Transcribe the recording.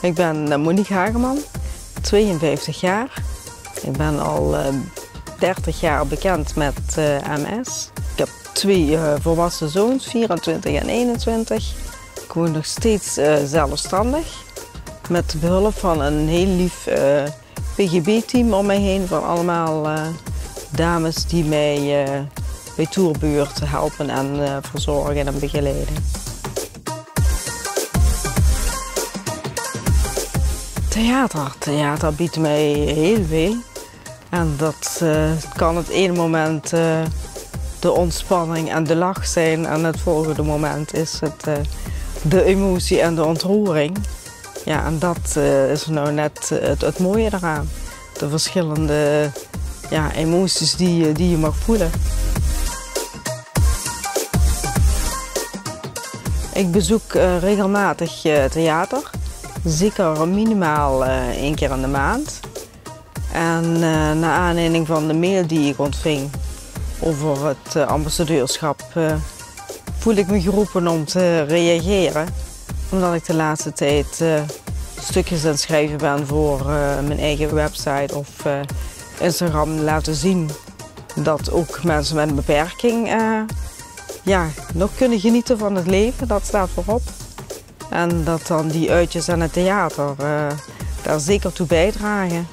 Ik ben Monique Hageman, 52 jaar. Ik ben al 30 jaar bekend met MS. Ik heb 2 volwassen zoons, 24 en 21. Ik woon nog steeds zelfstandig. Met behulp van een heel lief PGB-team om mij heen. Van allemaal dames die mij bij Tourbuurt helpen en verzorgen en begeleiden. Theater biedt mij heel veel. En dat kan het ene moment de ontspanning en de lach zijn. En het volgende moment is het de emotie en de ontroering. Ja, en dat is nou net het mooie eraan. De verschillende emoties die je mag voelen. Ik bezoek regelmatig theater. Zeker minimaal 1 keer in de maand. En naar aanleiding van de mail die ik ontving over het ambassadeurschap voel ik me geroepen om te reageren. Omdat ik de laatste tijd stukjes aan het schrijven ben voor mijn eigen website of Instagram laten zien dat ook mensen met een beperking nog kunnen genieten van het leven. Dat staat voorop. En dat dan die uitjes aan het theater daar zeker toe bijdragen.